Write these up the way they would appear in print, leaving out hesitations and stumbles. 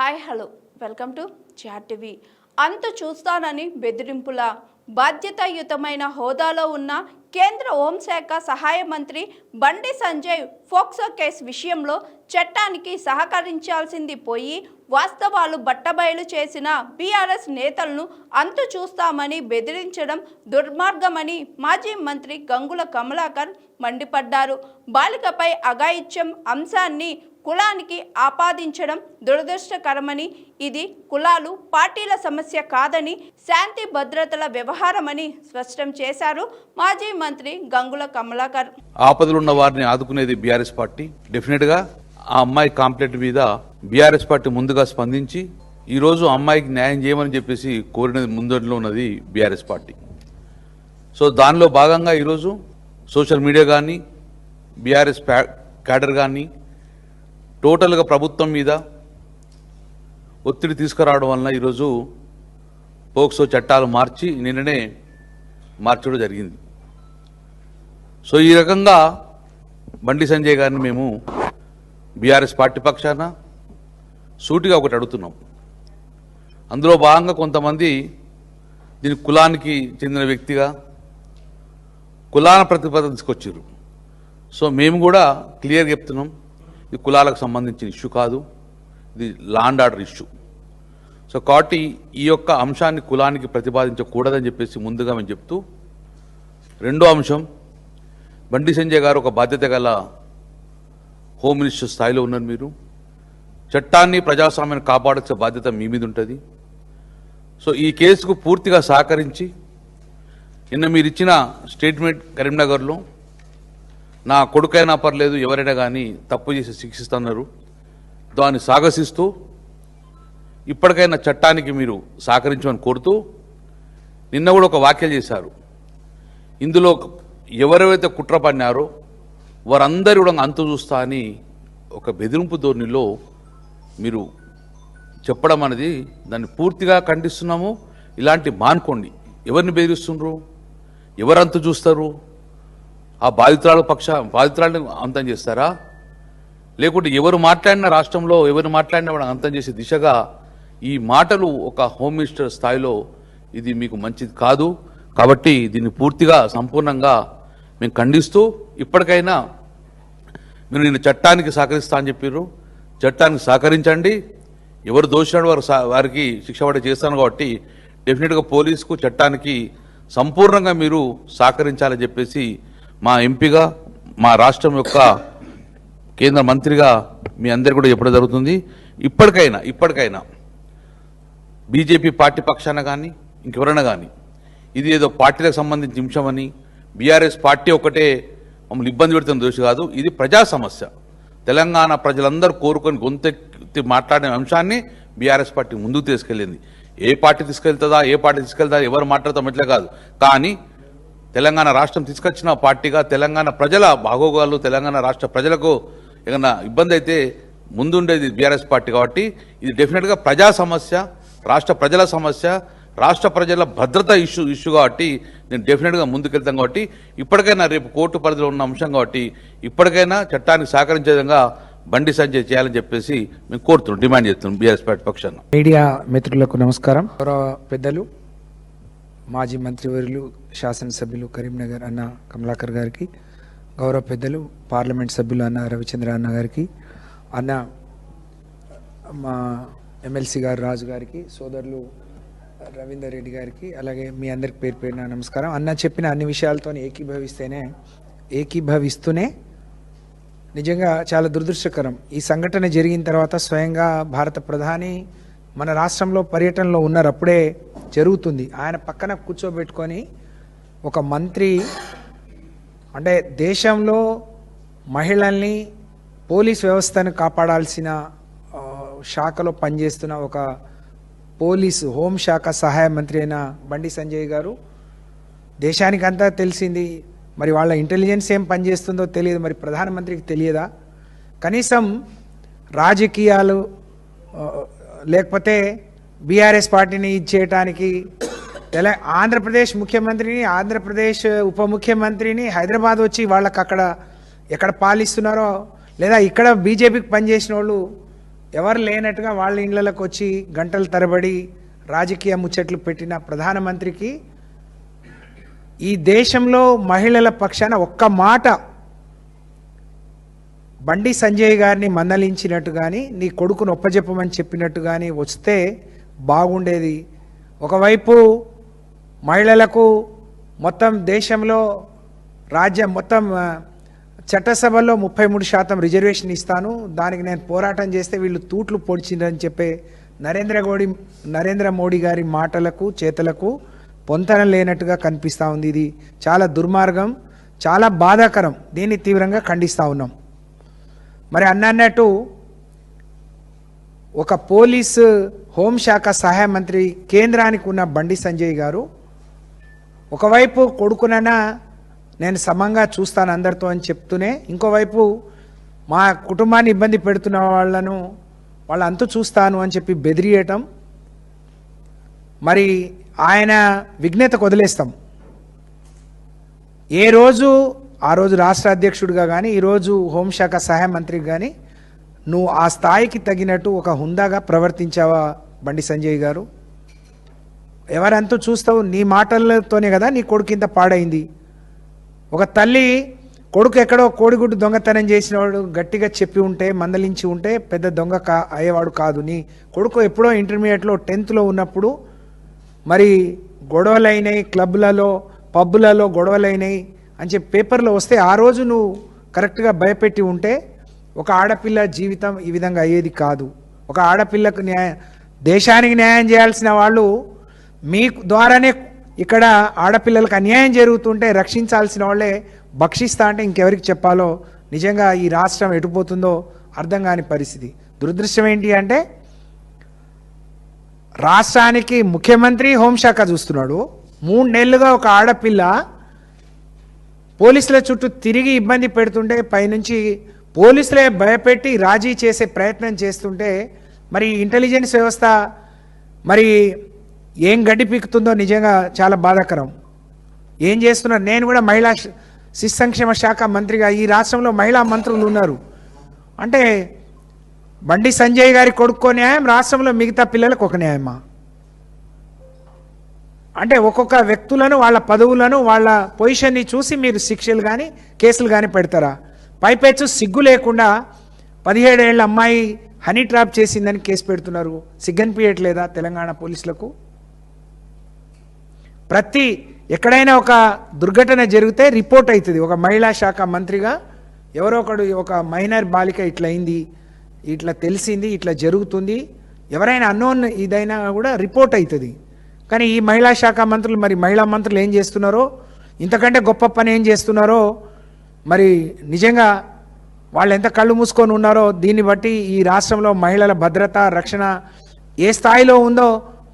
Hi hello welcome to TV. అంతు చూస్తానని బెదిరింపుల బాధ్యతాయుతమైన హోదాలో ఉన్న కేంద్ర హోంశాఖ సహాయ మంత్రి బండి సంజయ్ ఫోక్సో కేసు విషయంలో చట్టానికి సహకరించాల్సింది పోయి వాస్తవాలు బట్టబయలు చేసిన బీఆర్ఎస్ నేతలను అంతు చూస్తామని బెదిరించడం దుర్మార్గమని మాజీ మంత్రి గంగుల కమలాకర్ మండిపడ్డారు. బాలికపై అఘాయిత్యం అంశాన్ని కులానికి ఆపాదించడం దురదృష్టకరమని, ఇది కులాలు పార్టీల సమస్య కాదని, శాంతి భద్రతల వ్యవహారమని స్పష్టం చేశారు మాజీ మంత్రి గంగుల కమలాకర్. ఆపదలు ఉన్న వారిని ఆదుకునేది బీఆర్ఎస్ పార్టీ. డెఫినెట్ గా ఆ అమ్మాయి కంప్లైంట్ మీద బీఆర్ఎస్ పార్టీ ముందుగా స్పందించి ఈ రోజు అమ్మాయికి న్యాయం చేయమని చెప్పేసి కోరినది ముందట్లో ఉన్నది బీఆర్ఎస్ పార్టీ. సో దానిలో భాగంగా ఈరోజు సోషల్ మీడియా కానీ బీఆర్ఎస్ క్యాడర్ కానీ టోటల్గా ప్రభుత్వం మీద ఒత్తిడి తీసుకురావడం వలన ఈరోజు పోక్సో చట్టాలు మార్చి నిన్ననే మార్చడం జరిగింది. సో ఈ రకంగా బండి సంజయ్ గారిని మేము బీఆర్ఎస్ పార్టీ పక్షాన సూటిగా ఒకటి అడుగుతున్నాం. అందులో భాగంగా కొంతమంది దీని కులానికి చెందిన వ్యక్తిగా కులాల ప్రతిపాదన తీసుకొచ్చారు. సో మేము కూడా క్లియర్గా చెప్తున్నాం, ఇది కులాలకు సంబంధించిన ఇష్యూ కాదు, ఇది law and order issue. So కాబట్టి ఈ యొక్క అంశాన్ని కులానికి ప్రతిపాదించకూడదని చెప్పేసి ముందుగా మేము చెప్తూ, రెండో అంశం, బండి సంజయ్ గారు ఒక బాధ్యత గల హోమ్ మినిస్టర్ స్థాయిలో ఉన్నారు. మీరు చట్టాన్ని ప్రజాస్వామ్యాన్ని కాపాడాల్సిన బాధ్యత మీ మీద ఉంటుంది. సో ఈ కేసుకు పూర్తిగా సహకరించి నిన్న మీరు ఇచ్చిన స్టేట్మెంట్ కరీంనగర్లో నా కొడుకైనా పర్లేదు ఎవరైనా కానీ తప్పు చేసి శిక్షిస్తున్నారు, దాన్ని సాగసిస్తూ ఇప్పటికైనా చట్టానికి మీరు సహకరించమని కోరుతూ నిన్న కూడా ఒక వ్యాఖ్యలు చేశారు. ఇందులో ఎవరెవరైతే కుట్ర పడినారో వారందరూ కూడా అంతు చూస్తా అని ఒక బెదిరింపు ధోరణిలో మీరు చెప్పడం అనేది దాన్ని పూర్తిగా ఖండిస్తున్నాము. ఇలాంటి మానుకోండి. ఎవరిని బెదిరిస్తున్నారు, ఎవరంతు చూస్తారు? ఆ బాధితురాలను అంతం చేస్తారా? లేకుంటే ఎవరు మాట్లాడిన రాష్ట్రంలో ఎవరు మాట్లాడినా కూడా అంతం చేసే దిశగా ఈ మాటలు ఒక హోమ్ మినిస్టర్ స్థాయిలో ఇది మీకు మంచిది కాదు. కాబట్టి దీన్ని పూర్తిగా సంపూర్ణంగా మేము ఖండిస్తూ, ఇప్పటికైనా మీరు నేను చట్టానికి సహకరిస్తా అని చెప్పారు, చట్టానికి సహకరించండి. ఎవరు దోషినాడు వారికి శిక్ష పడే చేస్తాను. కాబట్టి డెఫినెట్గా పోలీసుకు చట్టానికి సంపూర్ణంగా మీరు సహకరించాలని చెప్పేసి మా ఎంపీగా, మా రాష్ట్రం యొక్క కేంద్ర మంత్రిగా మీ అందరికీ కూడా చెప్పడం జరుగుతుంది. ఇప్పటికైనా బీజేపీ పార్టీ పక్షాన కానీ ఇంకెవరైనా కానీ ఇది ఏదో పార్టీలకు సంబంధించిన అంశమని, బీఆర్ఎస్ పార్టీ ఒకటే మమ్మల్ని ఇబ్బంది పెడుతున్న దోషి కాదు, ఇది ప్రజా సమస్య. తెలంగాణ ప్రజలందరూ కోరుకొని గొంతెత్తి మాట్లాడిన అంశాన్ని బీఆర్ఎస్ పార్టీ ముందుకు తీసుకెళ్ళింది. ఏ పార్టీ తీసుకెళ్తా ఎవరు మాట్లాడతాం ఇట్లే కాదు, కానీ తెలంగాణ రాష్ట్రం తీసుకొచ్చిన పార్టీగా తెలంగాణ ప్రజల బాగోగాలు, తెలంగాణ రాష్ట్ర ప్రజలకు ఏదైనా ఇబ్బంది అయితే ముందుండేది బీఆర్ఎస్ పార్టీ. కాబట్టి ఇది డెఫినెట్గా ప్రజా సమస్య, రాష్ట్ర ప్రజల సమస్య, రాష్ట్ర ప్రజల భద్రత ఇష్యూ కాబట్టి నేను డెఫినెట్గా ముందుకెళ్తాను. కాబట్టి ఇప్పటికైనా రేపు కోర్టు పరిధిలో ఉన్న అంశం కాబట్టి ఇప్పటికైనా చట్టానికి సహకరించే విధంగా బండి సంజయ్ చేయాలని చెప్పేసి మేము కోరుతున్నాం, డిమాండ్ చేస్తున్నాం బీఆర్ఎస్ పార్టీ పక్షాన. మీడియా మిత్రులకు నమస్కారం. గౌరవ పెద్దలు మాజీ మంత్రివర్యులు శాసనసభ్యులు కరీంనగర్ అన్న కమలాకర్ గారికి, గౌరవ పెద్దలు పార్లమెంట్ సభ్యులు అన్న రవిచంద్ర అన్న గారికి, అన్న మా ఎమ్మెల్సీ గారు రాజు గారికి, సోదరులు రవీందర్ రెడ్డి గారికి, అలాగే మీ అందరికి పేరు పేరున నమస్కారం. అన్న చెప్పిన అన్ని విషయాలతో ఏకీభవిస్తూనే నిజంగా చాలా దురదృష్టకరం. ఈ సంఘటన జరిగిన తర్వాత స్వయంగా భారత ప్రధాని మన రాష్ట్రంలో పర్యటనలో ఉన్నారు, అప్పుడే జరుగుతుంది. ఆయన పక్కన కూర్చోబెట్టుకొని ఒక మంత్రి, అంటే దేశంలో మహిళల్ని పోలీస్ వ్యవస్థను కాపాడాల్సిన శాఖలో పనిచేస్తున్న ఒక పోలీసు హోంశాఖ సహాయ మంత్రి అయిన బండి సంజయ్ గారు, దేశానికంతా తెలిసింది, మరి వాళ్ళ ఇంటెలిజెన్స్ ఏం పనిచేస్తుందో తెలియదు, మరి ప్రధానమంత్రికి తెలియదా? కనీసం రాజకీయాలు లేకపోతే బీఆర్ఎస్ పార్టీని ఇచ్చేయటానికి ఆంధ్రప్రదేశ్ ముఖ్యమంత్రిని, ఆంధ్రప్రదేశ్ ఉప ముఖ్యమంత్రిని హైదరాబాద్ వచ్చి వాళ్ళకి అక్కడ ఎక్కడ పాలిస్తున్నారో, లేదా ఇక్కడ బీజేపీకి పనిచేసిన వాళ్ళు ఎవరు లేనట్టుగా వాళ్ళ ఇళ్లలోకి వచ్చి గంటల తరబడి రాజకీయ ముచ్చట్లు పెట్టిన ప్రధానమంత్రికి ఈ దేశంలో మహిళల పక్షాన ఒక్క మాట బండి సంజయ్ గారిని మందలించినట్టు కానీ నీ కొడుకును ఒప్పజెప్పమని చెప్పినట్టు కానీ వస్తే బాగుండేది. ఒకవైపు మహిళలకు మొత్తం దేశంలో మొత్తం చట్టసభలో 33% రిజర్వేషన్ ఇస్తాను, దానికి నేను పోరాటం చేస్తే వీళ్ళు తూట్లు పొడిచిందని చెప్పే నరేంద్ర మోడీ గారి మాటలకు చేతలకు పొంతన లేనట్టుగా కనిపిస్తూ ఉంది. ఇది చాలా దుర్మార్గం, చాలా బాధాకరం. దీన్ని తీవ్రంగా ఖండిస్తూ ఉన్నాం. మరి అన్నట్టు ఒక పోలీసు హోంశాఖ సహాయ మంత్రి కేంద్రానికి ఉన్న బండి సంజయ్ గారు ఒకవైపు కొడుకునన్నా నేను సమంగా చూస్తాను అందరితో అని చెప్తూనే, ఇంకోవైపు మా కుటుంబాన్ని ఇబ్బంది పెడుతున్న వాళ్ళ అంతు చూస్తాను అని చెప్పి బెదిరియటం, మరి ఆయన విఘ్నతకు వదిలేస్తాం. ఆ రోజు రాష్ట్ర అధ్యక్షుడిగా కానీ ఈరోజు హోంశాఖ సహాయ మంత్రికి కానీ నువ్వు ఆ స్థాయికి తగినట్టు ఒక హుందాగా ప్రవర్తించావా బండి సంజయ్ గారు? ఎవరంతూ చూస్తావు? నీ మాటలతోనే కదా నీ కొడుకు ఇంత పాడైంది. ఒక తల్లి కొడుకు ఎక్కడో కోడిగుడ్డు దొంగతనం చేసినవాడు గట్టిగా చెప్పి ఉంటే, మందలించి ఉంటే పెద్ద దొంగ అయ్యేవాడు కాదు. నీ కొడుకు ఎప్పుడో ఇంటర్మీడియట్లో 10th ఉన్నప్పుడు మరి గొడవలైనాయి, క్లబ్లలో పబ్బులలో గొడవలైనాయి అని చెప్పి పేపర్లో వస్తే ఆ రోజు నువ్వు కరెక్ట్గా భయపెట్టి ఉంటే ఒక ఆడపిల్ల జీవితం ఈ విధంగా అయ్యేది కాదు. ఒక ఆడపిల్లకు దేశానికి న్యాయం చేయాల్సిన వాళ్ళు మీ ద్వారానే ఇక్కడ ఆడపిల్లలకు అన్యాయం జరుగుతుంటే రక్షించాల్సిన వాళ్ళే భక్షిస్తా అంటే ఇంకెవరికి చెప్పాలో నిజంగా ఈ రాష్ట్రం ఎటుపోతుందో అర్థం కాని పరిస్థితి. దురదృష్టం ఏంటి అంటే రాష్ట్రానికి ముఖ్యమంత్రి హోంశాఖ చూస్తున్నాడు. 3 నెలలుగా ఒక ఆడపిల్ల పోలీసుల చుట్టూ తిరిగి ఇబ్బంది పెడుతుంటే పైనుంచి పోలీసులే భయపెట్టి రాజీ చేసే ప్రయత్నం చేస్తుంటే మరి ఇంటెలిజెన్స్ వ్యవస్థ మరి ఏం గడ్డి పీకుతుందో నిజంగా చాలా బాధాకరం. ఏం చేస్తున్నారు? నేను కూడా మహిళా శిశు సంక్షేమ శాఖ మంత్రిగా ఈ రాష్ట్రంలో మహిళా మంత్రులు ఉన్నారు అంటే బండి సంజయ్ గారి కొడుకో న్యాయం, రాష్ట్రంలో మిగతా పిల్లలకు ఒక న్యాయమా? అంటే ఒక్కొక్క వ్యక్తులను వాళ్ళ పదవులను వాళ్ళ పొజిషన్ని చూసి మీరు శిక్షలు కానీ కేసులు కానీ పెడతారా? పైపెచ్చు సిగ్గు లేకుండా 17 ఏళ్ల అమ్మాయి హనీ ట్రాప్ చేసిందని కేసు పెడుతున్నారు. సిగ్గనిపించట్లేదా తెలంగాణ పోలీసులకు? ఎక్కడైనా ఒక దుర్ఘటన జరిగితే రిపోర్ట్ అవుతుంది. ఒక మహిళా శాఖ మంత్రిగా ఎవరో ఒకడు ఒక మైనర్ బాలిక ఇట్లా అయింది, ఇట్లా తెలిసింది, ఇట్లా జరుగుతుంది, ఎవరైనా అన్నోన్ ఇదైనా కూడా రిపోర్ట్ అవుతుంది. కానీ ఈ మహిళా శాఖ మంత్రులు మరి మహిళా మంత్రులు ఏం చేస్తున్నారో, ఇంతకంటే గొప్ప పని ఏం చేస్తున్నారో మరి నిజంగా వాళ్ళు ఎంత కళ్ళు మూసుకొని ఉన్నారో దీన్ని బట్టి ఈ రాష్ట్రంలో మహిళల భద్రత రక్షణ ఏ స్థాయిలో ఉందో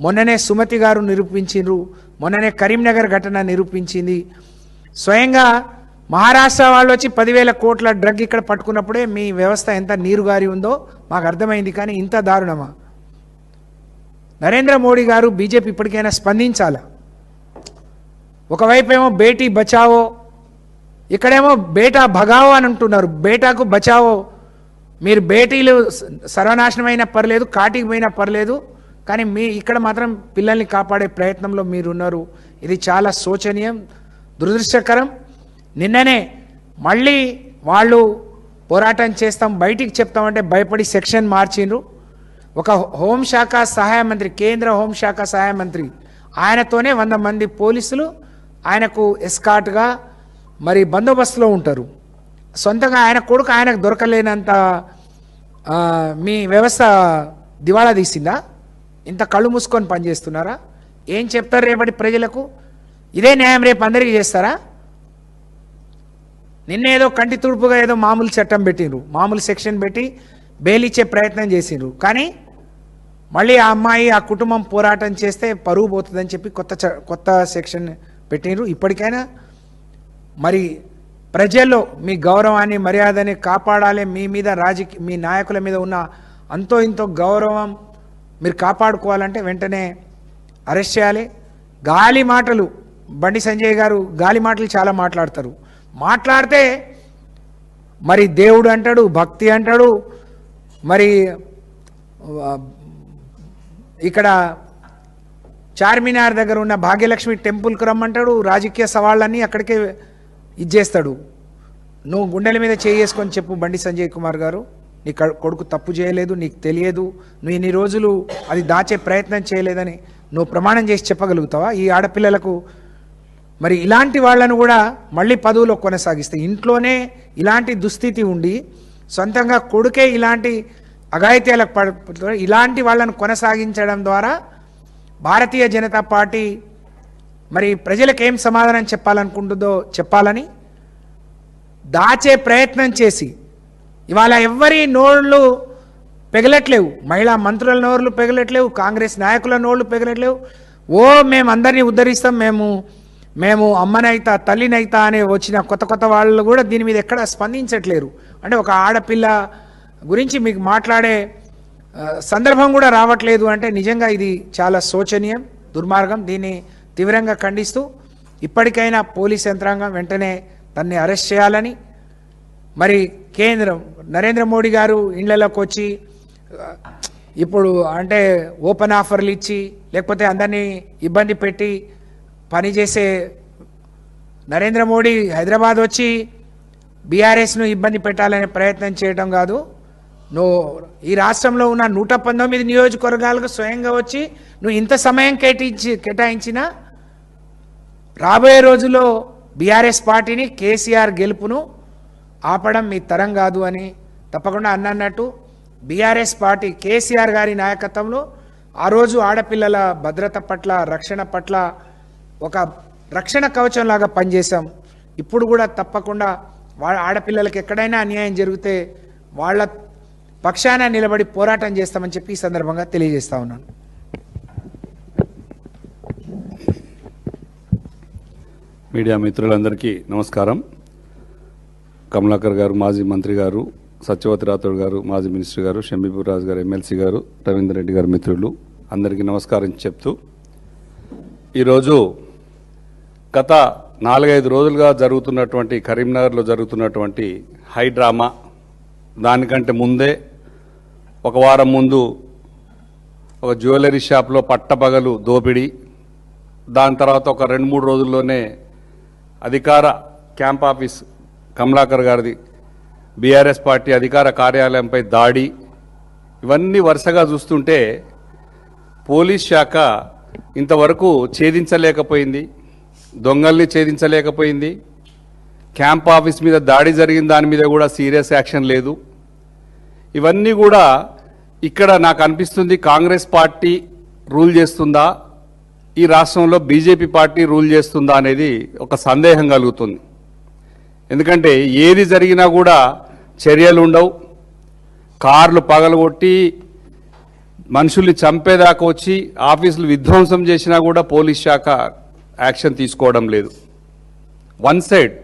మొన్ననే సుమతి గారు నిరూపించారు. మొన్ననే కరీంనగర్ ఘటన నిరూపించింది. స్వయంగా మహారాష్ట్ర వాళ్ళు వచ్చి 10,000 కోట్ల డ్రగ్ ఇక్కడ పట్టుకున్నప్పుడే మీ వ్యవస్థ ఎంత నీరుగారి ఉందో మాకు అర్థమైంది. కానీ ఇంత దారుణమా? నరేంద్ర మోడీ గారు బీజేపీ ఇప్పటికైనా స్పందించాల. ఒకవైపు ఏమో బేటీ బచావో, ఇక్కడేమో బేటా భగావో అని అంటున్నారు. బేటాకు బచావో. మీరు బేటీలు సర్వనాశనమైనా పర్లేదు, కాటికి పోయినా పర్లేదు, కానీ ఇక్కడ మాత్రం పిల్లల్ని కాపాడే ప్రయత్నంలో మీరున్నారు. ఇది చాలా శోచనీయం, దురదృష్టకరం. నిన్ననే మళ్ళీ వాళ్ళు పోరాటం చేస్తాం, బయటికి చెప్తామంటే భయపడి సెక్షన్ మార్చిండ్రు. ఒక హోంశాఖ సహాయ మంత్రి, కేంద్ర హోంశాఖ సహాయ మంత్రి, ఆయనతోనే 100 మంది పోలీసులు ఆయనకు ఎస్కాట్గా మరి బందోబస్తులో ఉంటారు. సొంతంగా ఆయన కొడుకు ఆయనకు దొరకలేనంత మీ వ్యవస్థ దివాళా తీసిందా? ఇంత కళ్ళు మూసుకొని పనిచేస్తున్నారా? ఏం చెప్తారు రేపటి ప్రజలకు? ఇదే న్యాయం రేపు అందరికీ చేస్తారా? నిన్నేదో కంటి తుడుపుగా ఏదో మామూలు చట్టం పెట్టిండ్రు, మామూలు సెక్షన్ పెట్టి బెయిల్ ఇచ్చే ప్రయత్నం చేసిండ్రు. కానీ మళ్ళీ ఆ అమ్మాయి ఆ కుటుంబం పోరాటం చేస్తే పరువు పోతుందని చెప్పి కొత్త సెక్షన్ పెట్టిండ్రు. ఇప్పటికైనా మరి ప్రజల్లో మీ గౌరవాన్ని మర్యాదని కాపాడాలి. మీ మీద మీ నాయకుల మీద ఉన్న అంతో ఇంతో గౌరవం మీరు కాపాడుకోవాలంటే వెంటనే అరెస్ట్ చేయాలి. గాలి మాటలు, బండి సంజయ్ గారు గాలి మాటలు చాలా మాట్లాడితే మరి దేవుడు అంటాడు, భక్తి అంటాడు, మరి ఇక్కడ చార్మినార్ దగ్గర ఉన్న భాగ్యలక్ష్మి టెంపుల్కి రమ్మంటాడు, రాజకీయ సవాళ్ళన్నీ అక్కడికే ఇచ్చేస్తాడు. నువ్వు గుండెల మీద చేసుకొని చెప్పు బండి సంజయ్ కుమార్ గారు, నీ కొడుకు తప్పు చేయలేదు, నీకు తెలియదు, నువ్వు ఇన్ని రోజులు అది దాచే ప్రయత్నం చేయలేదని నువ్వు ప్రమాణం చేసి చెప్పగలుగుతావా? ఈ ఆడపిల్లలకు మరి ఇలాంటి వాళ్ళను కూడా మళ్ళీ పదవులో కొనసాగిస్తే, ఇంట్లోనే ఇలాంటి దుస్థితి ఉండి సొంతంగా కొడుకే ఇలాంటి అఘాయిత్యాలకు ఇలాంటి వాళ్ళను కొనసాగించడం ద్వారా భారతీయ జనతా పార్టీ మరి ప్రజలకు ఏం సమాధానం చెప్పాలనుకుంటుందో చెప్పాలని దాచే ప్రయత్నం చేసి ఇవాళ ఎవ్వరి నోళ్ళు పెగలట్లేవు, మహిళా మంత్రుల నోళ్ళు పెగలట్లేవు, కాంగ్రెస్ నాయకుల నోళ్ళు పెగలట్లేవు. మేము అందరినీ ఉద్ధరిస్తాం, మేము అమ్మనైతా తల్లినైతా అనే వచ్చిన కొత్త వాళ్ళు కూడా దీని మీద ఎక్కడ స్పందించట్లేరు. అంటే ఒక ఆడపిల్ల గురించి మీకు మాట్లాడే సందర్భం కూడా రావట్లేదు అంటే నిజంగా ఇది చాలా శోచనీయం, దుర్మార్గం. దీన్ని తీవ్రంగా ఖండిస్తూ ఇప్పటికైనా పోలీస్ యంత్రాంగం వెంటనే తన్ని అరెస్ట్ చేయాలని, మరి కేంద్రం నరేంద్ర మోడీ గారు ఇళ్లలోకి వచ్చి ఇప్పుడు అంటే ఓపెన్ ఆఫర్లు ఇచ్చి లేకపోతే అందరినీ ఇబ్బంది పెట్టి పనిచేసే నరేంద్ర మోడీ హైదరాబాద్ వచ్చి బీఆర్ఎస్ను ఇబ్బంది పెట్టాలనే ప్రయత్నం చేయడం కాదు. నువ్వు ఈ రాష్ట్రంలో ఉన్న 119 నియోజకవర్గాలకు స్వయంగా వచ్చి నువ్వు ఇంత సమయం కేటాయించినా రాబోయే రోజుల్లో బీఆర్ఎస్ పార్టీని కేసీఆర్ గెలుపును ఆపడం మీ తరం కాదు అని తప్పకుండా అన్నట్టు బీఆర్ఎస్ పార్టీ కేసీఆర్ గారి నాయకత్వంలో ఆ రోజు ఆడపిల్లల భద్రత పట్ల, రక్షణ పట్ల ఒక రక్షణ కవచంలాగా పనిచేశాం. ఇప్పుడు కూడా తప్పకుండా ఆడపిల్లలకి ఎక్కడైనా అన్యాయం జరిగితే వాళ్ళ పక్షాన నిలబడి పోరాటం చేస్తామని చెప్పి ఈ సందర్భంగా తెలియజేస్తా ఉన్నాను. మీడియా మిత్రులందరికీ నమస్కారం. కమలాకర్ గారు, మాజీ మంత్రి గారు, సత్యవతి రాథోడ్ గారు, మాజీ మినిస్టర్ గారు, షంబీపూర్ రాజు గారు, ఎమ్మెల్సీ గారు, రవీందర్ రెడ్డి గారు మిత్రులు అందరికీ నమస్కారం చెప్తూ, ఈరోజు గత 4-5 రోజులుగా జరుగుతున్నటువంటి కరీంనగర్లో జరుగుతున్నటువంటి హై డ్రామా, దానికంటే ముందే ఒక వారం ముందు ఒక జ్యువెలరీ షాప్లో పట్టపగలు దోపిడీ, దాని తర్వాత ఒక 2-3 రోజుల్లోనే అధికార క్యాంప్ ఆఫీస్ కమలాకర్ గారిది బీఆర్ఎస్ పార్టీ అధికార కార్యాలయంపై దాడి, ఇవన్నీ వరుసగా చూస్తుంటే పోలీస్ శాఖ ఇంతవరకు ఛేదించలేకపోయింది, దొంగల్ని ఛేదించలేకపోయింది. క్యాంప్ ఆఫీస్ మీద దాడి జరిగిన దాని మీద కూడా సీరియస్ యాక్షన్ లేదు. ఇవన్నీ కూడా ఇక్కడ నాకు అనిపిస్తుంది కాంగ్రెస్ పార్టీ రూల్ చేస్తుందా, ఈ రాష్ట్రంలో బీజేపీ పార్టీ రూల్ చేస్తుందా అనేది ఒక సందేహం కలుగుతుంది. ఎందుకంటే ఏది జరిగినా కూడా చర్యలు ఉండవు, కార్లు పగలగొట్టి మనుషుల్ని చంపేదాకా వచ్చి ఆఫీసులు విధ్వంసం చేసినా కూడా పోలీస్ శాఖ యాక్షన్ తీసుకోవడం లేదు. వన్ సైడ్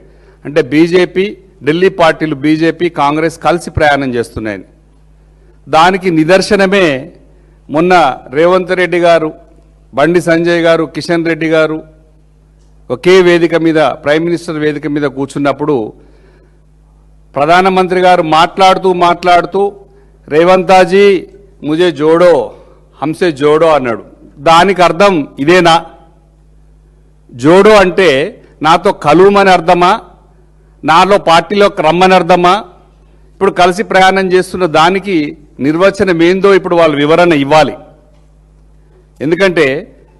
అంటే బీజేపీ, ఢిల్లీ పార్టీలు బీజేపీ, కాంగ్రెస్ కలిసి ప్రయాణం చేస్తున్నాయని దానికి నిదర్శనమే మొన్న రేవంత్ రెడ్డి గారు, బండి సంజయ్ గారు, కిషన్ రెడ్డి గారు ఒకే వేదిక మీద, ప్రైమ్ మినిస్టర్ వేదిక మీద కూర్చున్నప్పుడు ప్రధానమంత్రి గారు మాట్లాడుతూ రేవంతాజీ ముజే జోడో హంసే జోడో అన్నాడు. దానికి అర్థం ఇదేనా? జోడో అంటే నాతో కలువమని అర్థమా, నాలో పార్టీలోకి రమ్మని అర్థమా? ఇప్పుడు కలిసి ప్రయాణం చేస్తున్న దానికి నిర్వచనం ఏందో ఇప్పుడు వాళ్ళు వివరణ ఇవ్వాలి. ఎందుకంటే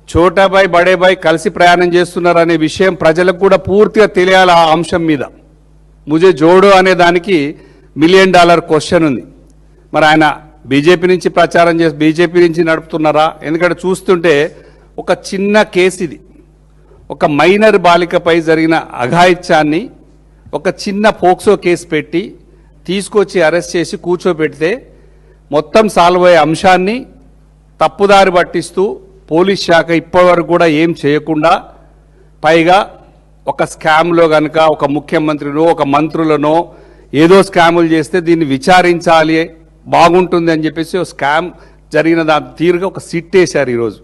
చోటాబాయ్ బడేబాయ్ కలిసి ప్రయాణం చేస్తున్నారు అనే విషయం ప్రజలకు కూడా పూర్తిగా తెలియాలి. ఆ అంశం మీద ముజే జోడో అనే దానికి $1 మిలియన్ క్వశ్చన్ ఉంది. మరి ఆయన బీజేపీ నుంచి ప్రచారం చేసి బీజేపీ నుంచి నడుపుతున్నారా? ఎందుకంటే చూస్తుంటే ఒక చిన్న కేసు ఇది, ఒక మైనర్ బాలికపై జరిగిన అఘాయిత్యాన్ని ఒక చిన్న పోక్సో కేసు పెట్టి తీసుకొచ్చి అరెస్ట్ చేసి కూర్చోబెడితే మొత్తం సాల్వ్ అయ్యే అంశాన్ని తప్పుదారి పట్టిస్తూ పోలీస్ శాఖ ఇప్పటివరకు కూడా ఏం చేయకుండా, పైగా ఒక స్కామ్లో కనుక ఒక ముఖ్యమంత్రినో ఒక మంత్రులనో ఏదో స్కాములు చేస్తే దీన్ని విచారించాలి, బాగుంటుంది అని చెప్పేసి ఒక స్కామ్ జరిగిన దాని తీరుగా ఒక సిట్ వేశారు ఈరోజు.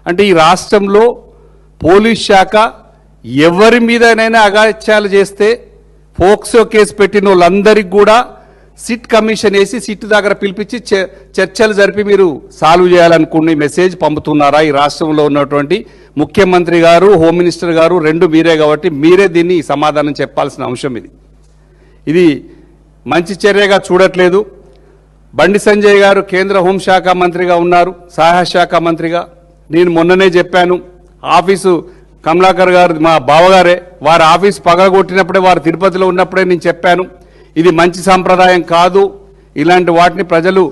అంటే ఈ రాష్ట్రంలో పోలీస్ శాఖ ఎవరి మీదనైనా అఘాయిత్యాలు చేస్తే పోక్సో కేసు పెట్టిన వాళ్ళందరికీ కూడా సిట్ కమిషన్ వేసి సిట్ దగ్గర పిలిపించి చర్చలు జరిపి మీరు సాల్వ్ చేయాలనుకునే మెసేజ్ పంపుతున్నారా? ఈ రాష్ట్రంలో ఉన్నటువంటి ముఖ్యమంత్రి గారు, హోమ్ మినిస్టర్ గారు రెండు మీరే కాబట్టి మీరే దీన్ని సమాధానం చెప్పాల్సిన అంశం ఇది మంచి చర్యగా చూడట్లేదు. బండి సంజయ్ గారు కేంద్ర హోంశాఖ మంత్రిగా ఉన్నారు, సహాయ శాఖ మంత్రిగా. నేను మొన్ననే చెప్పాను, ఆఫీసు కమలాకర్ గారు మా బావగారే, వారి ఆఫీసు పగలగొట్టినప్పుడే, వారు తిరుపతిలో ఉన్నప్పుడే నేను చెప్పాను, ఇది మంచి సాంప్రదాయం కాదు, ఇలాంటి వాటిని ప్రజలు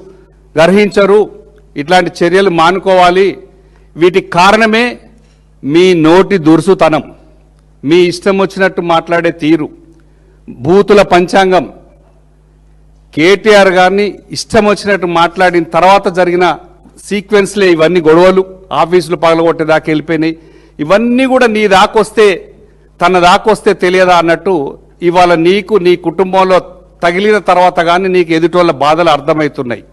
గ్రహించరు, ఇట్లాంటి చర్యలు మానుకోవాలి. వీటికి కారణమే మీ నోటి దురుసుతనం, మీ ఇష్టం వచ్చినట్టు మాట్లాడే తీరు, బూతుల పంచాంగం. కేటీఆర్ గారిని ఇష్టం వచ్చినట్టు మాట్లాడిన తర్వాత జరిగిన సీక్వెన్స్లే ఇవన్నీ గొడవలు, ఆఫీసులు పగలగొట్టేదాకా వెళ్ళిపోయినాయి. ఇవన్నీ కూడా నీ దాకొస్తే తన దాకొస్తే తెలియదా అన్నట్టు ఇవాళ నీకు నీ కుటుంబంలో తగిలిన తర్వాత కానీ నీకు ఎదుటోళ్ళ బాధలు అర్థమవుతున్నాయి.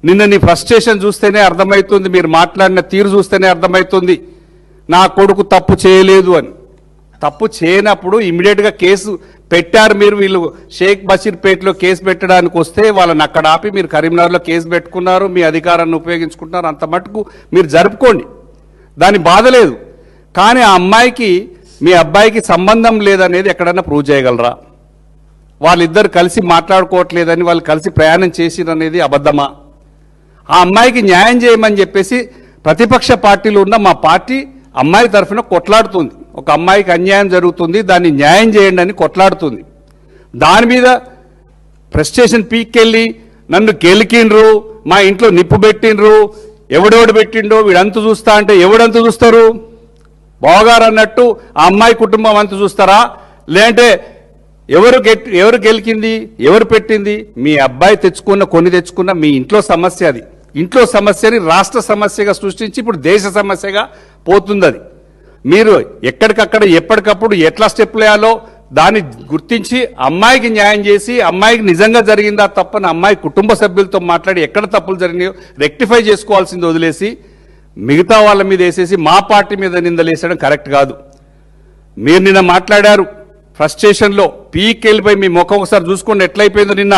నిన్న నీ ఫ్రస్ట్రేషన్ చూస్తేనే అర్థమవుతుంది, మీరు మాట్లాడిన తీరు చూస్తేనే అర్థమవుతుంది నా కొడుకు తప్పు చేయలేదు అని. తప్పు చేయనప్పుడు ఇమ్మీడియట్గా కేసు పెట్టారు మీరు. వీళ్ళు షేక్ బషీర్పేటలో కేసు పెట్టడానికి వస్తే వాళ్ళని అక్కడ ఆపి మీరు కరీంనగర్లో కేసు పెట్టుకున్నారు, మీ అధికారాన్ని ఉపయోగించుకుంటున్నారు. అంత మటుకు మీరు జరుపుకోండి, దాని బాధ లేదు. కానీ ఆ అమ్మాయికి మీ అబ్బాయికి సంబంధం లేదనేది ఎక్కడన్నా ప్రూవ్ చేయగలరా? వాళ్ళిద్దరు కలిసి మాట్లాడుకోవట్లేదని, వాళ్ళు కలిసి ప్రయాణం చేసిరనేది అబద్ధమా? ఆ అమ్మాయికి న్యాయం చేయమని చెప్పేసి ప్రతిపక్ష పార్టీలు ఉన్న మా పార్టీ అమ్మాయి తరఫున కొట్లాడుతుంది. ఒక అమ్మాయికి అన్యాయం జరుగుతుంది, దాన్ని న్యాయం చేయండి అని కొట్లాడుతుంది. దాని మీద ఫ్రస్ట్రేషన్ పీక్కెళ్ళి నన్ను గెలికిండ్రు, మా ఇంట్లో నిప్పు పెట్టిండ్రు, ఎవడెవడు పెట్టిండో వీడంత చూస్తా అంటే ఎవడంత చూస్తారు? బావగారు అన్నట్టు ఆ అమ్మాయి కుటుంబం అంత చూస్తారా? లేదంటే ఎవరు గెలికింది, ఎవరు పెట్టింది? మీ అబ్బాయి తెచ్చుకున్న మీ ఇంట్లో సమస్య. అది ఇంట్లో సమస్యని రాష్ట్ర సమస్యగా సృష్టించి ఇప్పుడు దేశ సమస్యగా పోతుంది. అది మీరు ఎక్కడికక్కడ ఎప్పటికప్పుడు ఎట్లా స్టెప్లు వేయాలో దాన్ని గుర్తించి అమ్మాయికి న్యాయం చేసి, అమ్మాయికి నిజంగా జరిగిందా తప్పని అమ్మాయి కుటుంబ సభ్యులతో మాట్లాడి ఎక్కడ తప్పులు జరిగినాయో రెక్టిఫై చేసుకోవాల్సింది వదిలేసి మిగతా వాళ్ళ మీద వేసేసి మా పార్టీ మీద నిందలేసడం కరెక్ట్ కాదు. మీరు నిన్న మాట్లాడారు ఫ్రస్ట్రేషన్లో పీక్ వెళ్ళిపోయి, మీ ముఖం ఒకసారి చూసుకోండి ఎట్లయిపోయిందో. నిన్న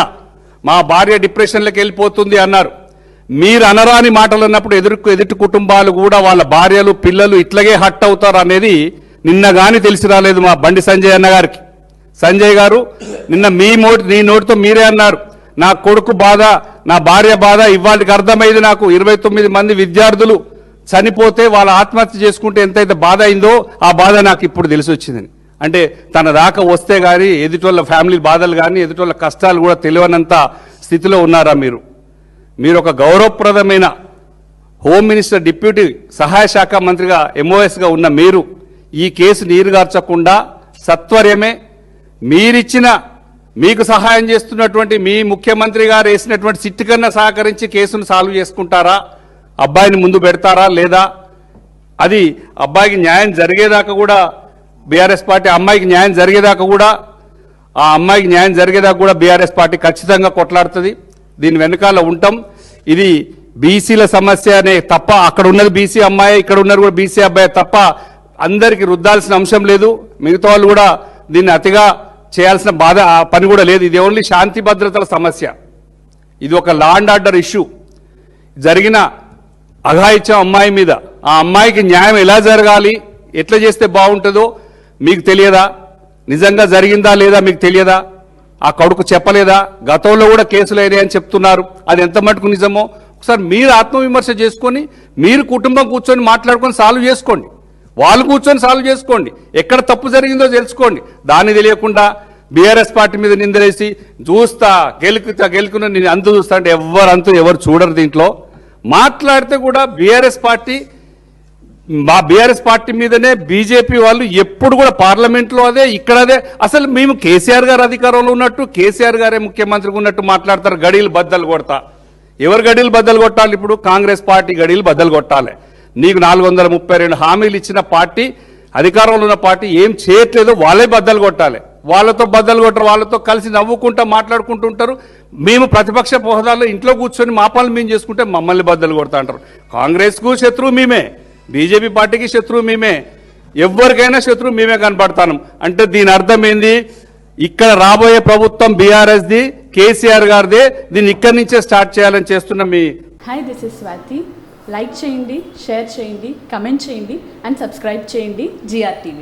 మా భార్య డిప్రెషన్లోకి వెళ్ళిపోతుంది అన్నారు. మీరు అనరాని మాటలు అన్నప్పుడు ఎదుటి కుటుంబాలు కూడా వాళ్ళ భార్యలు పిల్లలు ఇట్లాగే హట్ అవుతారు అనేది నిన్న గాని తెలిసి రాలేదు మా బండి సంజయ్ అన్న గారికి. సంజయ్ గారు నిన్న నీ నోటితో మీరే అన్నారు, నా కొడుకు బాధ, నా భార్య బాధ ఇవాళకి అర్థమైంది నాకు. 29 మంది విద్యార్థులు చనిపోతే వాళ్ళ ఆత్మహత్య చేసుకుంటే ఎంతైతే బాధ అయిందో ఆ బాధ నాకు ఇప్పుడు తెలిసి వచ్చిందని. అంటే తన దాకా వస్తే కానీ ఎదుటోళ్ళ ఫ్యామిలీ బాధలు కానీ ఎదుటోళ్ళ కష్టాలు కూడా తెలియనంత స్థితిలో ఉన్నారా మీరు? మీరు ఒక గౌరవప్రదమైన హోమ్ మినిస్టర్, డిప్యూటీ సహాయ శాఖ మంత్రిగా ఎంఓఎస్గా ఉన్న మీరు ఈ కేసు నీరుగార్చకుండా సత్వరమే మీకు సహాయం చేస్తున్నటువంటి మీ ముఖ్యమంత్రి గారు వేసినటువంటి సిట్టు కన్నా సహకరించి కేసును సాల్వ్ చేసుకుంటారా? అబ్బాయిని ముందు పెడతారా లేదా? అది అబ్బాయికి న్యాయం జరిగేదాకా కూడా బీఆర్ఎస్ పార్టీ, అమ్మాయికి న్యాయం జరిగేదాకా కూడా బీఆర్ఎస్ పార్టీ ఖచ్చితంగా కొట్లాడుతుంది. దీని వెనకాల ఉంటాం. ఇది బీసీల సమస్య అనే తప్ప, అక్కడ ఉన్నది బీసీ అమ్మాయి, ఇక్కడ ఉన్నది కూడా బీసీ అబ్బాయి తప్ప అందరికీ రుద్దాల్సిన అంశం లేదు. మిగతా వాళ్ళు కూడా దీన్ని అతిగా చేయాల్సిన పని కూడా లేదు. ఇది ఓన్లీ శాంతి భద్రతల సమస్య. ఇది ఒక లా అండ్ ఆర్డర్ ఇష్యూ. జరిగిన అఘాయిత్యం అమ్మాయి మీద, ఆ అమ్మాయికి న్యాయం ఎలా జరగాలి, ఎట్లా చేస్తే బాగుంటుందో మీకు తెలియదా? నిజంగా జరిగిందా లేదా మీకు తెలియదా? ఆ కొడుకు చెప్పలేదా? గతంలో కూడా కేసులు అయినాయని చెప్తున్నారు. అది ఎంత మటుకు నిజమో ఒకసారి మీరు ఆత్మవిమర్శ చేసుకొని మీరు కుటుంబం కూర్చొని మాట్లాడుకొని సాల్వ్ చేసుకోండి. వాళ్ళు కూర్చొని సాల్వ్ చేసుకోండి. ఎక్కడ తప్పు జరిగిందో తెలుసుకోండి. దాన్ని తెలియకుండా బీఆర్ఎస్ పార్టీ మీద నిందలేసి చూస్తా గెలుకున్న నేను అంతు చూస్తా అంటే ఎవరు చూడరు. దీంట్లో మాట్లాడితే కూడా బీఆర్ఎస్ పార్టీ మీదనే బీజేపీ వాళ్ళు ఎప్పుడు కూడా పార్లమెంట్లో అదే, ఇక్కడ అదే. అసలు మేము కేసీఆర్ గారు అధికారంలో ఉన్నట్టు, కేసీఆర్ గారే ముఖ్యమంత్రిగా ఉన్నట్టు మాట్లాడతారు. గడీలు బద్దలు కొడతా. ఎవరు గడీలు బద్దలు కొట్టాలి? ఇప్పుడు కాంగ్రెస్ పార్టీ గడీలు బద్దలు కొట్టాలి. నీకు 432 హామీలు ఇచ్చిన పార్టీ, అధికారంలో ఉన్న పార్టీ ఏం చేయట్లేదో వాళ్ళే బద్దలు కొట్టాలి. వాళ్ళతో బద్దలు కొట్టరు, వాళ్ళతో కలిసి నవ్వుకుంటా మాట్లాడుకుంటుంటారు. మేము ప్రతిపక్ష హోదాలో ఇంట్లో కూర్చొని మా పనులు మేము చేసుకుంటే మమ్మల్ని బద్దలు కొడతా అంటారు. కాంగ్రెస్కు శత్రువు మేమే, బీజేపీ పార్టీకి శత్రువు మేమే, ఎవరికైనా శత్రువు మేమే కనపడతాను. అంటే దీని అర్థం ఏంది? ఇక్కడ రాబోయే ప్రభుత్వం బీఆర్ఎస్ది కేసీఆర్ గారిదే, దీన్ని ఇక్కడి నుంచే స్టార్ట్ చేయాలని చేస్తున్న మీ hi, this is Swathi. Like చేయండి, షేర్ చేయండి, కమెంట్ చేయండి అండ్ సబ్స్క్రైబ్ చేయండి GR TV.